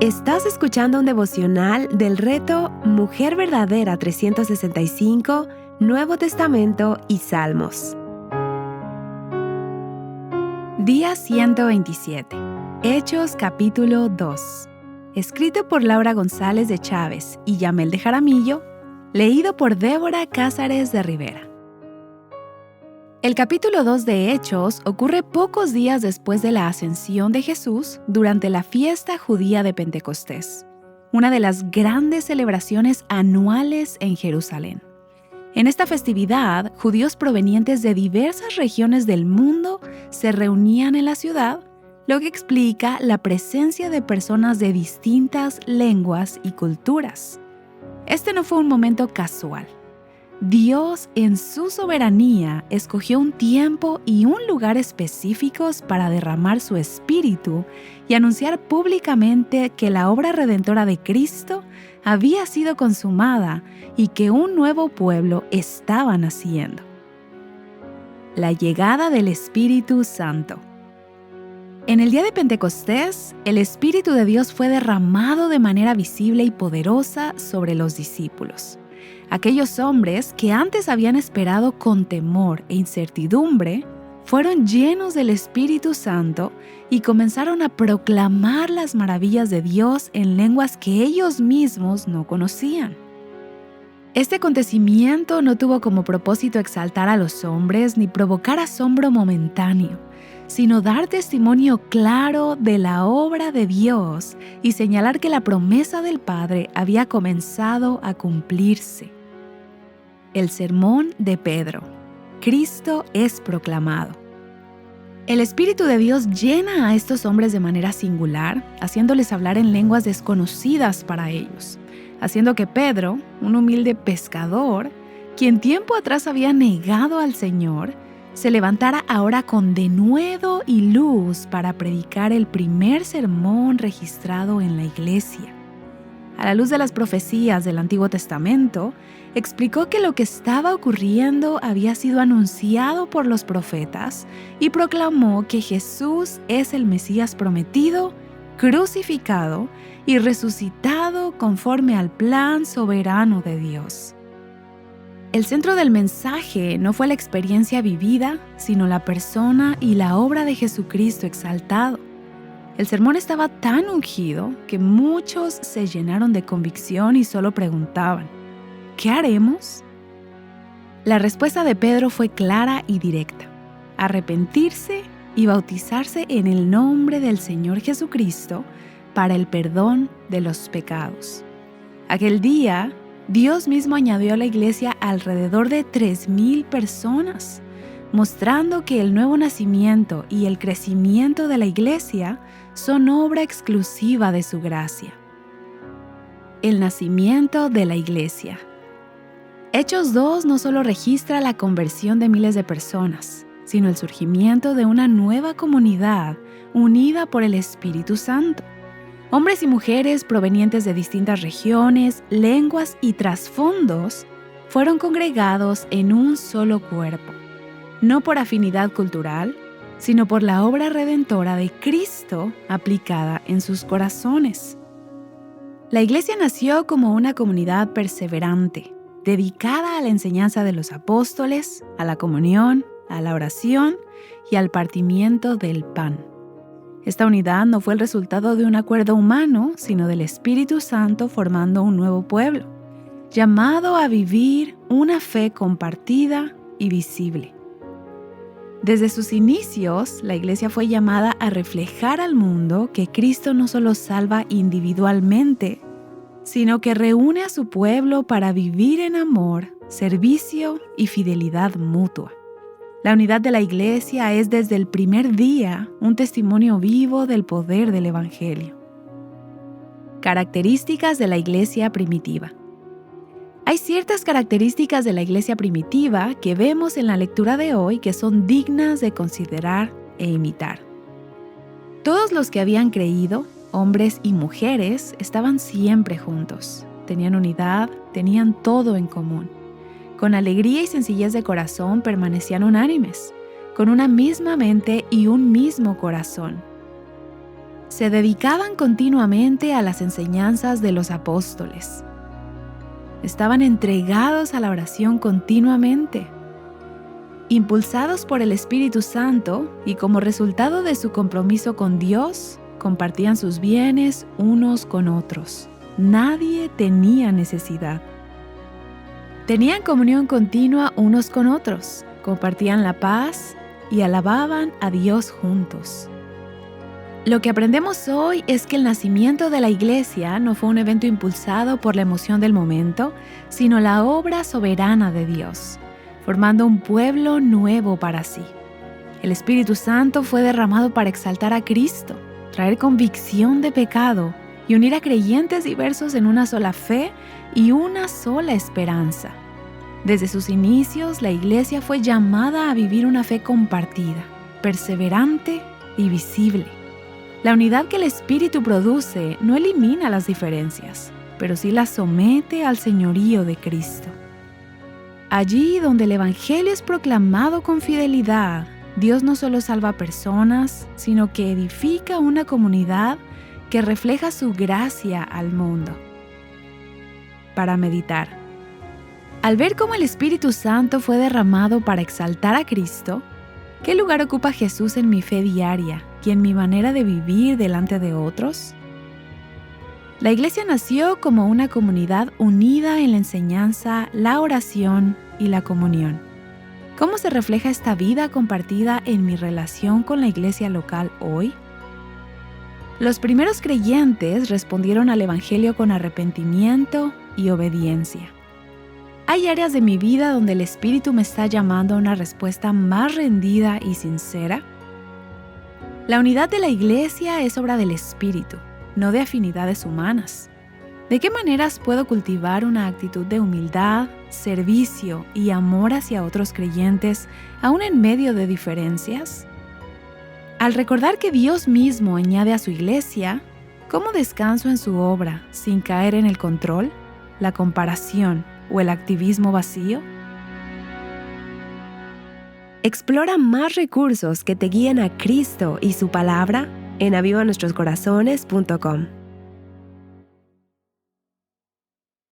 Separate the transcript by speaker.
Speaker 1: Estás escuchando un devocional del reto Mujer Verdadera 365, Nuevo Testamento y Salmos. Día 127. Hechos capítulo 2. Escrito por Laura González de Chávez y Yamel de Jaramillo, leído por Débora Cázares de Rivera. El capítulo 2 de Hechos ocurre pocos días después de la ascensión de Jesús durante la fiesta judía de Pentecostés, una de las grandes celebraciones anuales en Jerusalén. En esta festividad, judíos provenientes de diversas regiones del mundo se reunían en la ciudad, lo que explica la presencia de personas de distintas lenguas y culturas. Este no fue un momento casual. Dios, en su soberanía, escogió un tiempo y un lugar específicos para derramar su espíritu y anunciar públicamente que la obra redentora de Cristo había sido consumada y que un nuevo pueblo estaba naciendo. La llegada del Espíritu Santo. En el día de Pentecostés, el Espíritu de Dios fue derramado de manera visible y poderosa sobre los discípulos. Aquellos hombres que antes habían esperado con temor e incertidumbre, fueron llenos del Espíritu Santo y comenzaron a proclamar las maravillas de Dios en lenguas que ellos mismos no conocían. Este acontecimiento no tuvo como propósito exaltar a los hombres ni provocar asombro momentáneo, sino dar testimonio claro de la obra de Dios y señalar que la promesa del Padre había comenzado a cumplirse. El sermón de Pedro. Cristo es proclamado. El Espíritu de Dios llena a estos hombres de manera singular, haciéndoles hablar en lenguas desconocidas para ellos, haciendo que Pedro, un humilde pescador, quien tiempo atrás había negado al Señor, se levantara ahora con denuedo y luz para predicar el primer sermón registrado en la iglesia. A la luz de las profecías del Antiguo Testamento, explicó que lo que estaba ocurriendo había sido anunciado por los profetas y proclamó que Jesús es el Mesías prometido, crucificado y resucitado conforme al plan soberano de Dios. El centro del mensaje no fue la experiencia vivida, sino la persona y la obra de Jesucristo exaltado. El sermón estaba tan ungido que muchos se llenaron de convicción y solo preguntaban, ¿qué haremos? La respuesta de Pedro fue clara y directa: arrepentirse y bautizarse en el nombre del Señor Jesucristo para el perdón de los pecados. Aquel día, Dios mismo añadió a la iglesia alrededor de 3,000 personas, mostrando que el nuevo nacimiento y el crecimiento de la iglesia son obra exclusiva de su gracia. El nacimiento de la iglesia. Hechos 2 no solo registra la conversión de miles de personas, sino el surgimiento de una nueva comunidad unida por el Espíritu Santo. Hombres y mujeres provenientes de distintas regiones, lenguas y trasfondos fueron congregados en un solo cuerpo, no por afinidad cultural, sino por la obra redentora de Cristo aplicada en sus corazones. La iglesia nació como una comunidad perseverante, dedicada a la enseñanza de los apóstoles, a la comunión, a la oración y al partimiento del pan. Esta unidad no fue el resultado de un acuerdo humano, sino del Espíritu Santo formando un nuevo pueblo, llamado a vivir una fe compartida y visible. Desde sus inicios, la iglesia fue llamada a reflejar al mundo que Cristo no solo salva individualmente, sino que reúne a su pueblo para vivir en amor, servicio y fidelidad mutua. La unidad de la iglesia es desde el primer día un testimonio vivo del poder del Evangelio. Características de la iglesia primitiva. Hay ciertas características de la iglesia primitiva que vemos en la lectura de hoy que son dignas de considerar e imitar. Todos los que habían creído, hombres y mujeres, estaban siempre juntos. Tenían unidad, tenían todo en común. Con alegría y sencillez de corazón permanecían unánimes, con una misma mente y un mismo corazón. Se dedicaban continuamente a las enseñanzas de los apóstoles. Estaban entregados a la oración continuamente. Impulsados por el Espíritu Santo y como resultado de su compromiso con Dios, compartían sus bienes unos con otros. Nadie tenía necesidad. Tenían comunión continua unos con otros, compartían la paz y alababan a Dios juntos. Lo que aprendemos hoy es que el nacimiento de la iglesia no fue un evento impulsado por la emoción del momento, sino la obra soberana de Dios, formando un pueblo nuevo para sí. El Espíritu Santo fue derramado para exaltar a Cristo, traer convicción de pecado y unir a creyentes diversos en una sola fe y una sola esperanza. Desde sus inicios, la iglesia fue llamada a vivir una fe compartida, perseverante y visible. La unidad que el Espíritu produce no elimina las diferencias, pero sí las somete al señorío de Cristo. Allí donde el Evangelio es proclamado con fidelidad, Dios no solo salva personas, sino que edifica una comunidad que refleja su gracia al mundo. Para meditar. Al ver cómo el Espíritu Santo fue derramado para exaltar a Cristo, ¿qué lugar ocupa Jesús en mi fe diaria y en mi manera de vivir delante de otros? La iglesia nació como una comunidad unida en la enseñanza, la oración y la comunión. ¿Cómo se refleja esta vida compartida en mi relación con la iglesia local hoy? Los primeros creyentes respondieron al Evangelio con arrepentimiento y obediencia. ¿Hay áreas de mi vida donde el Espíritu me está llamando a una respuesta más rendida y sincera? La unidad de la iglesia es obra del Espíritu, no de afinidades humanas. ¿De qué maneras puedo cultivar una actitud de humildad, servicio y amor hacia otros creyentes, aún en medio de diferencias? Al recordar que Dios mismo añade a su iglesia, ¿cómo descanso en su obra sin caer en el control, la comparación o el activismo vacío?
Speaker 2: Explora más recursos que te guíen a Cristo y su palabra en avivanuestroscorazones.com.